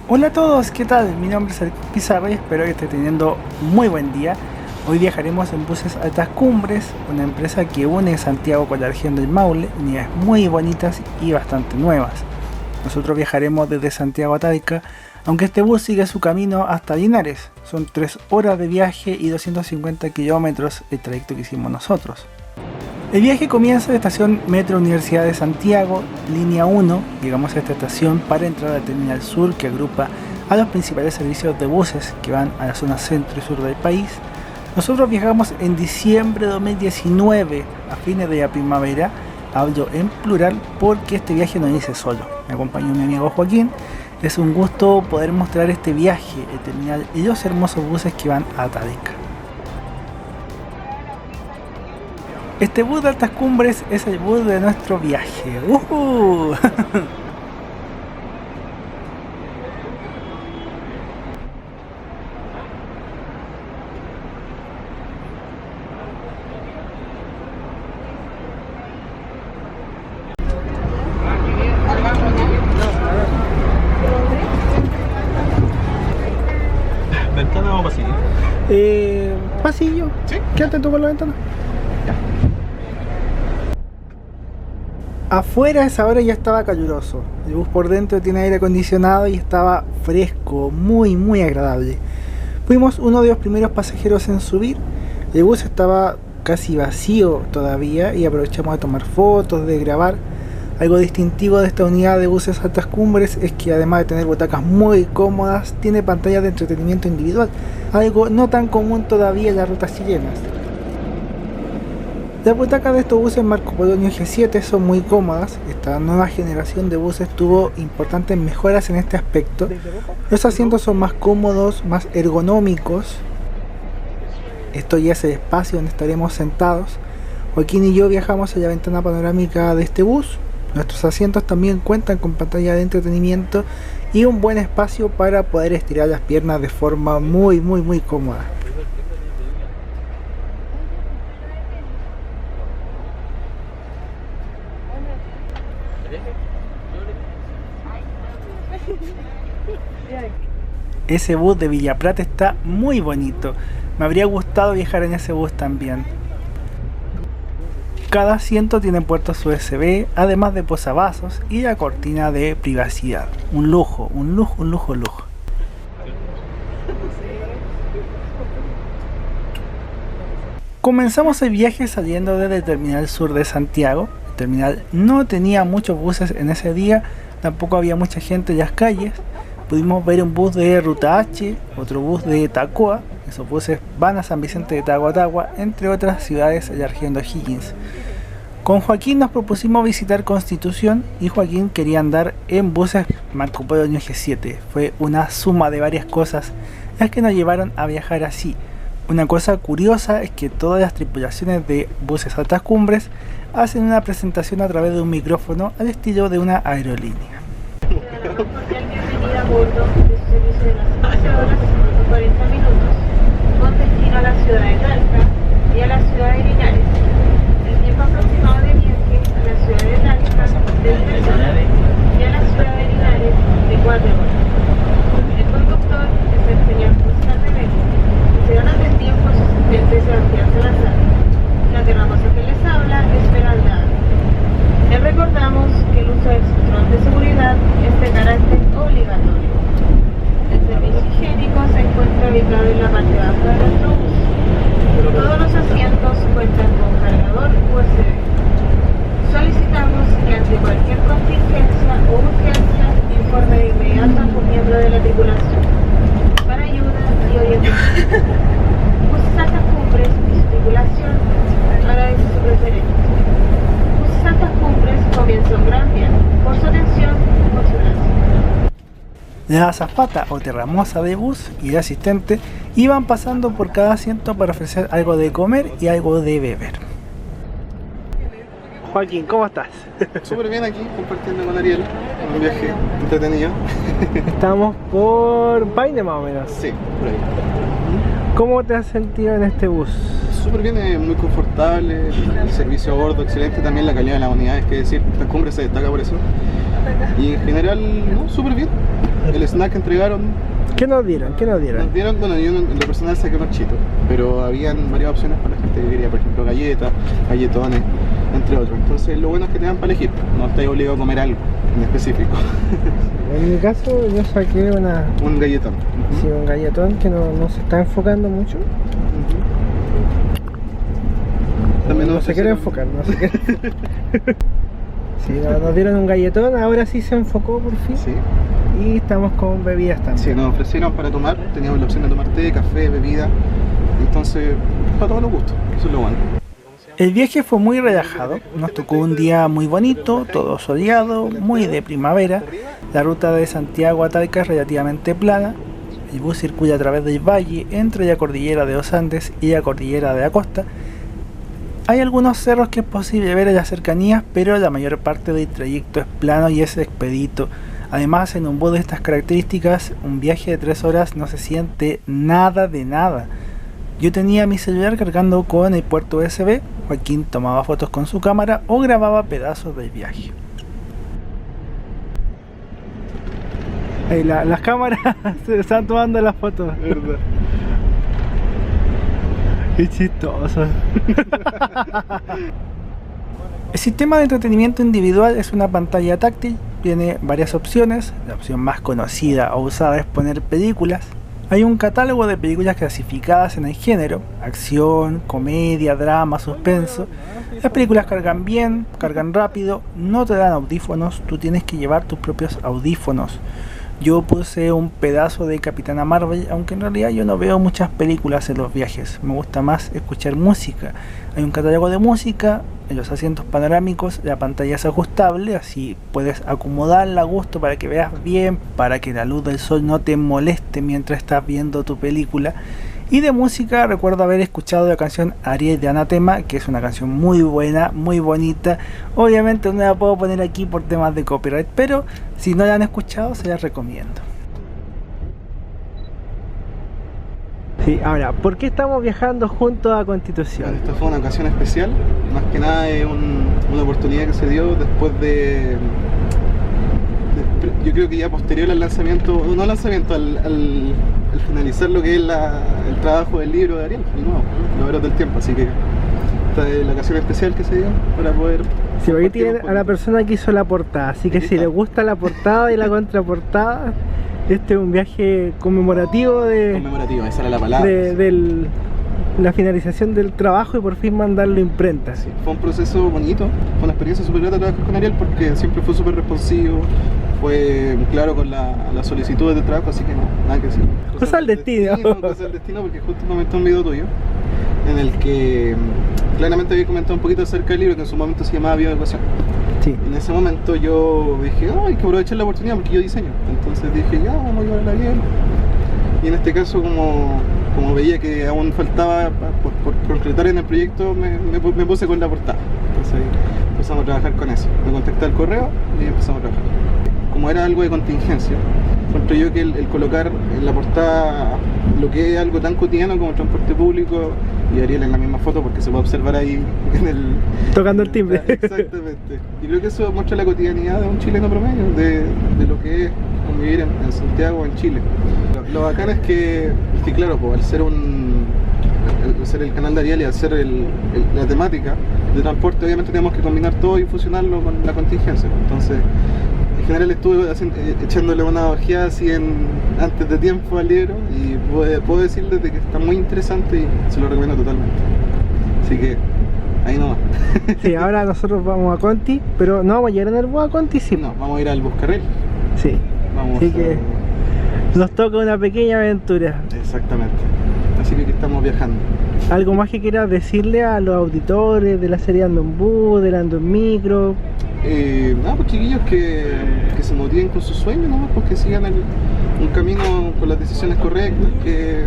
Hola a todos, ¿qué tal? Mi nombre es Eric Pizarro y espero que esté teniendo muy buen día. Hoy viajaremos en buses Altas Cumbres, una empresa que une Santiago con la región del Maule, unidades muy bonitas y bastante nuevas. Nosotros viajaremos desde Santiago a Talca, aunque este bus sigue su camino hasta Linares. Son 3 horas de viaje y 250 kilómetros el trayecto que hicimos nosotros. El viaje comienza en la estación Metro Universidad de Santiago, línea 1. Llegamos a esta estación para entrar al Terminal Sur, que agrupa a los principales servicios de buses que van a la zona centro y sur del país. Nosotros viajamos en diciembre de 2019, a fines de la primavera. Hablo en plural porque este viaje no lo hice solo. Me acompañó mi amigo Joaquín. Es un gusto poder mostrar este viaje, el terminal y los hermosos buses que van a Talca. Este bus de Altas Cumbres es el bus de nuestro viaje. ¿Ventana o pasillo? Pasillo. ¿Sí? Quédate tú con la ventana. Afuera a esa hora ya estaba caluroso. El bus por dentro tiene aire acondicionado y estaba fresco, muy agradable. Fuimos uno de los primeros pasajeros en subir. El bus estaba casi vacío todavía y aprovechamos de tomar fotos, de grabar. Algo distintivo de esta unidad de buses Altas Cumbres es que además de tener butacas muy cómodas, tiene pantallas de entretenimiento individual, algo no tan común todavía en las rutas chilenas. Las butacas de estos buses Marco Polo G7 son muy cómodas. Esta nueva generación de buses tuvo importantes mejoras en este aspecto. Los asientos son más cómodos, más ergonómicos. Esto ya es el espacio donde estaremos sentados. Joaquín y yo viajamos a la ventana panorámica de este bus. Nuestros asientos también cuentan con pantalla de entretenimiento y un buen espacio para poder estirar las piernas de forma muy cómoda. Ese bus de Villa Plata está muy bonito. Me habría gustado viajar en ese bus también. Cada asiento tiene puertos USB, además de posavasos y la cortina de privacidad. Un lujo. Comenzamos el viaje saliendo desde el Terminal Sur de Santiago. El terminal no tenía muchos buses en ese día, tampoco había mucha gente en las calles. Pudimos ver un bus de Ruta H, otro bus de Tacoa. Esos buses van a San Vicente de Tagua, entre otras ciudades de la región de O'Higgins. Con Joaquín nos propusimos visitar Constitución y Joaquín quería andar en buses Marco Polo G7. Fue una suma de varias cosas las que nos llevaron a viajar así. Una cosa curiosa es que todas las tripulaciones de buses Altas Cumbres hacen una presentación a través de un micrófono al estilo de una aerolínea. Bienvenida a bordo de su servicio de las 11 horas y 40 minutos con destino a la ciudad de Talca y a la ciudad de Linares. El tiempo aproximado de viaje a la ciudad de Talca de 3 horas y a la ciudad de Linares de 4 horas. El conductor es el señor Oscar Rebeco y será de tiempo su asistente Sebastián Salazar. La terramosa que les habla es Esmeralda. Les recordamos que el uso del cinturón de seguridad es de carácter obligatorio. El servicio higiénico se encuentra ubicado en la parte baja de nuestro bus. Todos los asientos cuentan con cargador USB. Solicitamos que ante cualquier contingencia o urgencia informe de inmediato a un miembro de la tripulación para ayuda y orientación. Buses Altas Cumbres y su tripulación agradece su preferencia. Altas Cumbres comienza un gran viaje. Por su atención, muchas gracias. La azafata o terramosa de bus y el asistente iban pasando por cada asiento para ofrecer algo de comer y algo de beber. Joaquín, ¿cómo estás? Súper bien aquí, compartiendo con Ariel. Un viaje entretenido. Estamos por Paine más o menos. Sí, por ahí. ¿Cómo te has sentido en este bus? Súper bien, es muy confortable, el servicio a bordo excelente, también la calidad de las unidades, que decir, Altas Cumbres se destaca por eso. Y en general, no, súper bien. El snack que entregaron, ¿Qué nos dieron? ¿Qué nos dieron? nos dieron, bueno, yo en lo personal saqué unos chitos, pero habían varias opciones para la gente que quería, por ejemplo, galletas, galletones, entre otros. Entonces lo bueno es que te dan para elegir, no estás obligado a comer algo en específico. En mi caso yo saqué Un galletón. sí, un galletón que no se está enfocando mucho. También No se quiere enfocar, no se quiere. Sí, nos dieron un galletón, ahora sí se enfocó por fin. Sí. Y estamos con bebidas también. Sí, nos ofrecieron para tomar, teníamos la opción de tomar té, café, bebida, entonces para todos los gustos, eso es lo bueno. El viaje fue muy relajado, nos tocó un día muy bonito, todo soleado, muy de primavera. La ruta de Santiago a Talca es relativamente plana. El bus circula a través del valle entre la cordillera de los Andes y la cordillera de la costa. Hay algunos cerros que es posible ver en las cercanías, pero la mayor parte del trayecto es plano y es expedito. Además, en un bus de estas características, un viaje de 3 horas no se siente nada de nada. Yo tenía mi celular cargando con el puerto USB, Joaquín tomaba fotos con su cámara o grababa pedazos del viaje. Ahí las cámaras se están tomando las fotos. ¿Verdad? Qué chistoso. El sistema de entretenimiento individual es una pantalla táctil, tiene varias opciones. La opción más conocida o usada es poner películas. Hay un catálogo de películas clasificadas en el género: acción, comedia, drama, suspenso. Las películas cargan bien, cargan rápido, no te dan audífonos, tú tienes que llevar tus propios audífonos. Yo puse un pedazo de Capitana Marvel, aunque en realidad yo no veo muchas películas en los viajes, me gusta más escuchar música. Hay un catálogo de música, en los asientos panorámicos la pantalla es ajustable, así puedes acomodarla a gusto para que veas bien, para que la luz del sol no te moleste mientras estás viendo tu película. Y de música recuerdo haber escuchado la canción Ariel de Anatema, que es una canción muy buena, muy bonita. Obviamente no la puedo poner aquí por temas de copyright, pero si no la han escuchado se las recomiendo. Sí, ahora, ¿por qué estamos viajando junto a Constitución? Esta fue una ocasión especial, más que nada es una oportunidad que se dio después de yo creo que ya posterior al lanzamiento, no al lanzamiento, al finalizar lo que es el trabajo del libro de Ariel, el nuevo, Los Héroes del Tiempo, así que esta es la ocasión especial que se dio para poder... Sí, aquí tienen a la persona que hizo la portada, así que si les gusta la portada y la contraportada, este es un viaje conmemorativo Conmemorativo, esa era la palabra. de la finalización del trabajo y por fin mandarlo a imprenta. Sí, fue un proceso bonito, fue una experiencia súper grata trabajar con Ariel porque siempre fue súper responsivo, fue claro con las solicitudes de trabajo, así que no, nada que decir. Cosa del destino. Cosa del destino, porque justo comentó un video tuyo en el que claramente había comentado un poquito acerca del libro que en su momento se llamaba Bioecuación. Sí. En ese momento yo dije, hay que aprovechar la oportunidad porque yo diseño, entonces dije, ya, vamos a llevarla bien. Y en este caso, como veía que aún faltaba por concretar en el proyecto, me puse con la portada. Entonces empezamos a trabajar con eso. Me contacté al correo y empezamos a trabajar. Como era algo de contingencia, encontré yo que el colocar en la portada lo que es algo tan cotidiano como el transporte público, y Ariel en la misma foto porque se puede observar ahí en el... Tocando el timbre. Exactamente. Y creo que eso muestra la cotidianidad de un chileno promedio, de lo que es vivir en Santiago o en Chile. Lo bacán es que claro, pues, al ser el canal de Ariel y al ser la temática de transporte, obviamente tenemos que combinar todo y fusionarlo con la contingencia. Entonces, en general estuve echándole una ojeada así antes de tiempo al libro y puedo decirles de que está muy interesante y se lo recomiendo totalmente. Así que ahí nomás. Sí, ahora nosotros vamos a Conti, pero no vamos a llegar en el bus a Conti, sí. No, vamos a ir al Buscarril. Sí. Vamos Así que nos toca una pequeña aventura. Exactamente. Así que aquí estamos viajando. ¿Algo más que quieras decirle a los auditores de la serie Ando en Bus, del Ando en Micro? Nada, pues chiquillos que se motiven con sus sueños, ¿no? Pues que sigan un camino con las decisiones correctas, que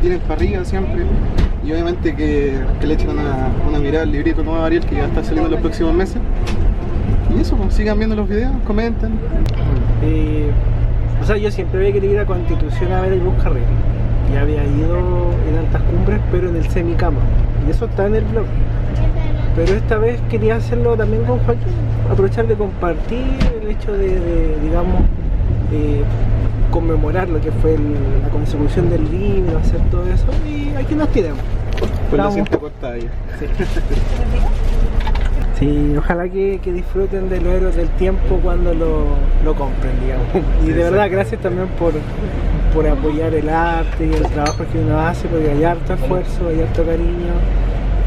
tienen para arriba siempre, y obviamente que le echen una mirada al librito nuevo de Ariel que ya está saliendo en los próximos meses. Y eso, pues sigan viendo los videos, comenten. O sea, yo siempre había querido ir a Constitución a ver el Buscarril. Ya había ido en Altas Cumbres, pero en el semicama. Y eso está en el blog. pero esta vez quería hacerlo también con Joaquín, aprovechar de compartir el hecho digamos, conmemorar lo que fue la consecución del libro, hacer todo eso, y aquí nos tiramos. Pues la cinta cortada ya. Sí. Sí, ojalá que disfruten de los héroes del tiempo cuando lo compren, digamos. Y Sí, de verdad, sí. gracias también por apoyar el arte y el trabajo que uno hace, porque hay harto esfuerzo, hay harto cariño.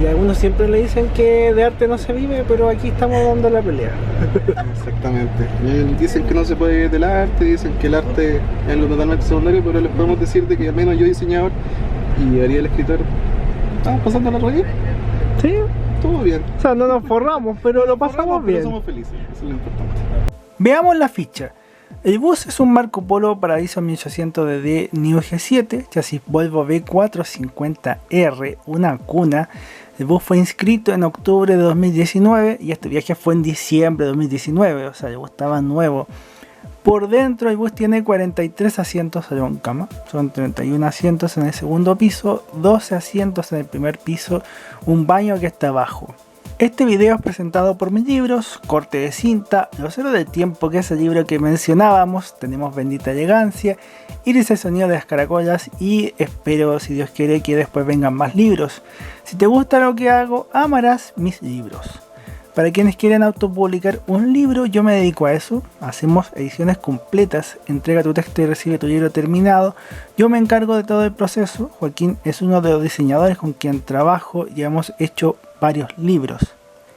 Y algunos siempre le dicen que de arte no se vive, pero aquí estamos dando la pelea. Exactamente. Dicen que no se puede vivir del arte, dicen que el arte es algo totalmente secundario, pero les podemos decir de que al menos yo, diseñador, y Ariel, escritor, estamos pasando la rodilla. Sí, Todo bien. o sea, no nos forramos, pero lo pasamos Pero bien. somos felices, eso es lo importante. Veamos la ficha. El bus es un Marco Polo Paradiso 1800DD New G7, chasis Volvo B450R, una cuna. El bus fue inscrito en octubre de 2019 y este viaje fue en diciembre de 2019, o sea, el bus estaba nuevo. Por dentro el bus tiene 43 asientos en cama, son 31 asientos en el segundo piso, 12 asientos en el primer piso, un baño que está abajo. Este video es presentado por Mis Libros, corte de cinta, Los Héroes del Tiempo, que es el libro que mencionábamos, tenemos Bendita Elegancia, Iris el Sonido de las Caracolas y espero, si Dios quiere, que después vengan más libros. Si te gusta lo que hago, amarás Mis Libros. Para quienes quieren autopublicar un libro, yo me dedico a eso. Hacemos ediciones completas, entrega tu texto y recibe tu libro terminado. Yo me encargo de todo el proceso. Joaquín es uno de los diseñadores con quien trabajo y hemos hecho varios libros.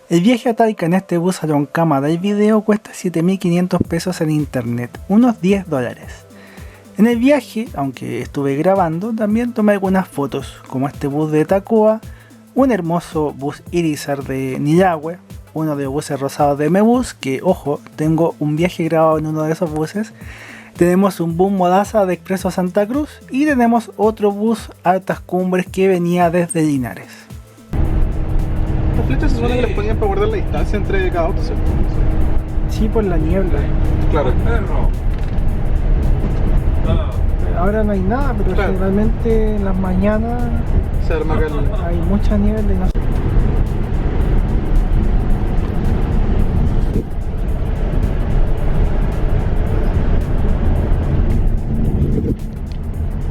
El viaje a Talca en este bus cama del video cuesta 7.500 pesos en internet, unos $10. En el viaje, aunque estuve grabando, también tomé algunas fotos, como este bus de Tacoa, un hermoso bus Irizar de Niyagüe, uno de los buses rosados de Mebus, que ojo, tengo un viaje grabado en uno de esos buses. Tenemos un bus Modaza de Expreso Santa Cruz y tenemos otro bus Altas Cumbres que venía desde Linares. Las flechas se supone que las ponían para guardar la distancia entre cada auto, ¿cierto? Sí, por la niebla. Claro. Ahora no hay nada, pero Claro. generalmente en las mañanas Se arma acá el... hay mucha niebla y no sé.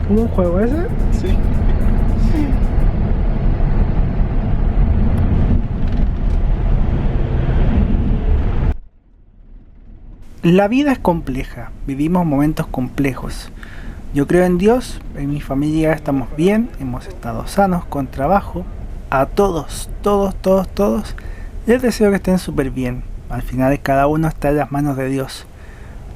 ¿Cómo un juego ese? Sí. La vida es compleja, vivimos momentos complejos. Yo creo en Dios, en mi familia estamos bien, hemos estado sanos, con trabajo. A todos, les deseo que estén súper bien. Al final cada uno está en las manos de Dios.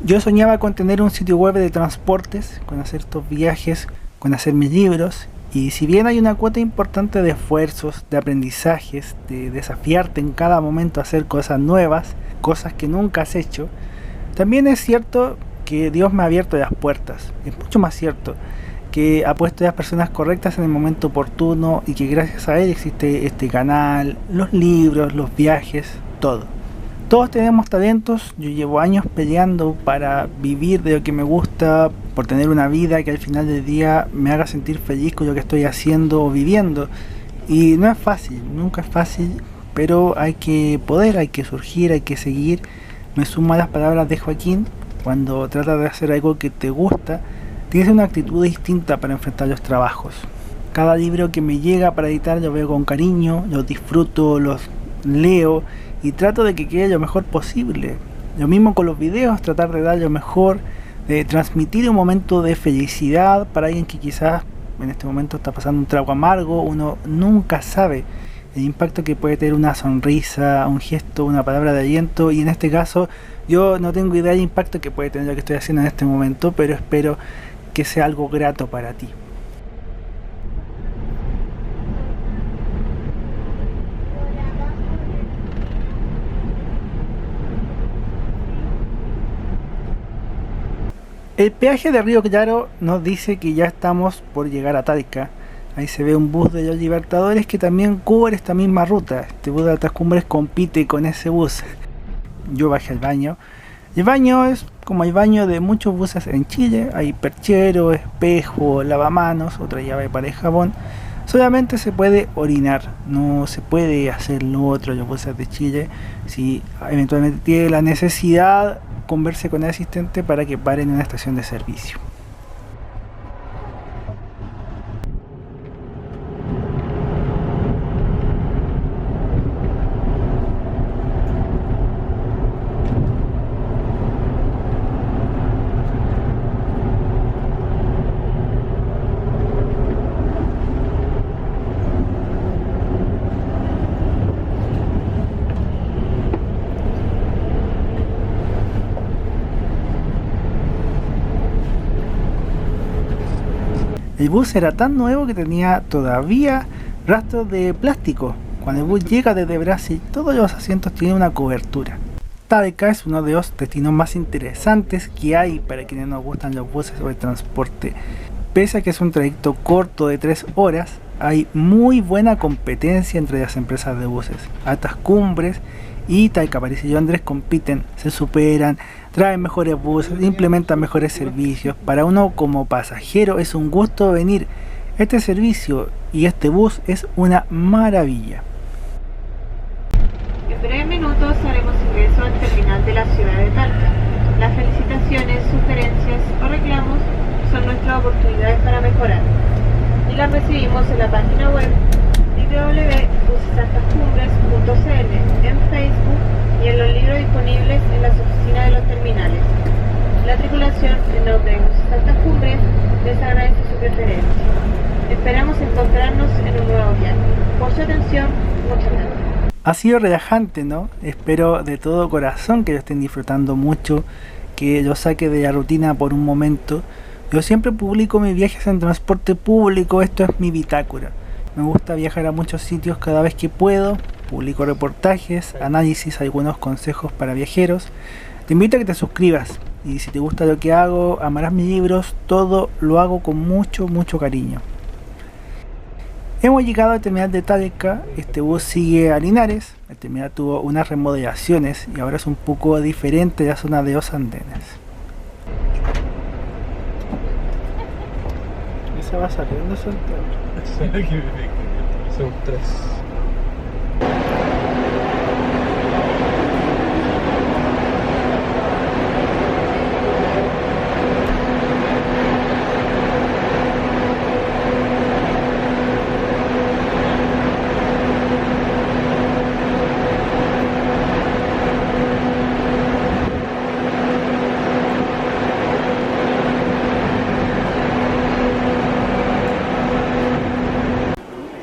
Yo soñaba con tener un sitio web de transportes, con hacer estos viajes, con hacer mis libros. Y si bien hay una cuota importante de esfuerzos, de aprendizajes, de desafiarte en cada momento a hacer cosas nuevas, cosas que nunca has hecho, también es cierto que Dios me ha abierto las puertas. Es mucho más cierto que ha puesto a las personas correctas en el momento oportuno y que gracias a Él existe este canal, los libros, los viajes, todo. Todos tenemos talentos, yo llevo años peleando para vivir de lo que me gusta, por tener una vida que al final del día me haga sentir feliz con lo que estoy haciendo o viviendo. Y no es fácil, nunca es fácil, pero hay que poder, hay que surgir, hay que seguir. Me sumo a las palabras de Joaquín, cuando trata de hacer algo que te gusta, tienes una actitud distinta para enfrentar los trabajos. Cada libro que me llega para editar lo veo con cariño, los disfruto, los leo y trato de que quede lo mejor posible. Lo mismo con los videos, tratar de dar lo mejor, de transmitir un momento de felicidad para alguien que quizás en este momento está pasando un trago amargo. Uno nunca sabe el impacto que puede tener una sonrisa, un gesto, una palabra de aliento, y en este caso yo no tengo idea del impacto que puede tener lo que estoy haciendo en este momento, pero espero que sea algo grato para ti. El peaje de Río Claro nos dice que ya estamos por llegar a Talca. Ahí se ve un bus de los Libertadores que también cubre esta misma ruta. Este bus de Altas Cumbres compite con ese bus. Yo bajé al baño. El baño es como el baño de muchos buses en Chile. Hay perchero, espejo, lavamanos, otra llave para el jabón. Solamente se puede orinar, no se puede hacer lo otro. Los buses de Chile, si eventualmente tiene la necesidad, converse con el asistente para que pare en una estación de servicio. El bus era tan nuevo que tenía todavía rastros de plástico. Cuando el bus llega desde Brasil, todos los asientos tienen una cobertura. Talca es uno de los destinos más interesantes que hay para quienes nos gustan los buses o el transporte. Pese a que es un trayecto corto de 3 horas, hay muy buena competencia entre las empresas de buses. Altas Cumbres y Talca, París y Londres compiten, se superan, traen mejores buses, implementan mejores servicios. Para uno como pasajero es un gusto venir. Este servicio y este bus es una maravilla. En breves minutos haremos ingreso al terminal de la ciudad de Talca. Las felicitaciones, sugerencias o reclamos son nuestras oportunidades para mejorar. Y las recibimos en la página web www.busesaltascumbres.cl, en Facebook y en los libros disponibles en las oficinas de los terminales. La tripulación en nombre de Buses Altas Cumbres les agradece su preferencia. Esperamos encontrarnos en un nuevo viaje. Por su atención, muchas gracias. Ha sido relajante, ¿no? Espero de todo corazón que lo estén disfrutando mucho, que lo saque de la rutina por un momento. Yo siempre publico mis viajes en transporte público, esto es mi bitácora. Me gusta viajar a muchos sitios cada vez que puedo, publico reportajes, análisis, algunos consejos para viajeros. Te invito a que te suscribas y si te gusta lo que hago, amarás mis libros, todo lo hago con mucho cariño. Hemos llegado al terminal de Talca, este bus sigue a Linares, el terminal tuvo unas remodelaciones y ahora es un poco diferente la zona de los andenes. Esa va saliendo Santiago. Son 3.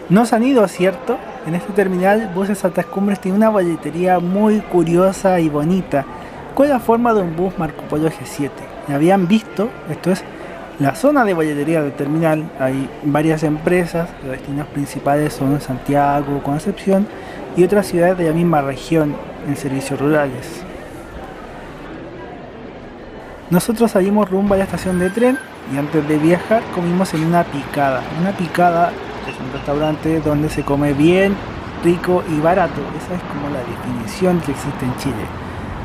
No se han ido, ¿cierto? En este terminal, Buses Altas Cumbres tiene una boletería muy curiosa y bonita, con la forma de un bus Marco Polo G7. Ya habían visto, esto es la zona de boletería del terminal, hay varias empresas, los destinos principales son Santiago, Concepción y otras ciudades de la misma región en servicios rurales. Nosotros salimos rumbo a la estación de tren y antes de viajar comimos en una picada. Una picada es un restaurante donde se come bien, rico y barato. Esa es como la definición que existe en Chile.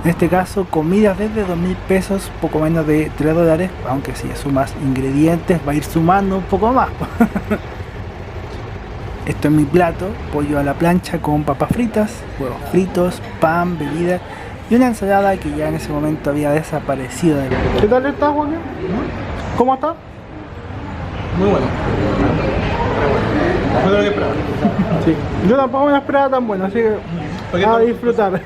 En este caso, comidas desde 2.000 pesos, poco menos de $3, aunque si sumas ingredientes va a ir sumando un poco más. Esto es mi plato, pollo a la plancha con papas fritas, huevos fritos, pan, bebida y una ensalada que ya en ese momento había desaparecido del menú. ¿Qué tal está, Juan? ¿Cómo está? Muy bueno. Mejor de lo que esperaba. Sí. Yo tampoco me lo esperaba tan bueno, así que a disfrutar.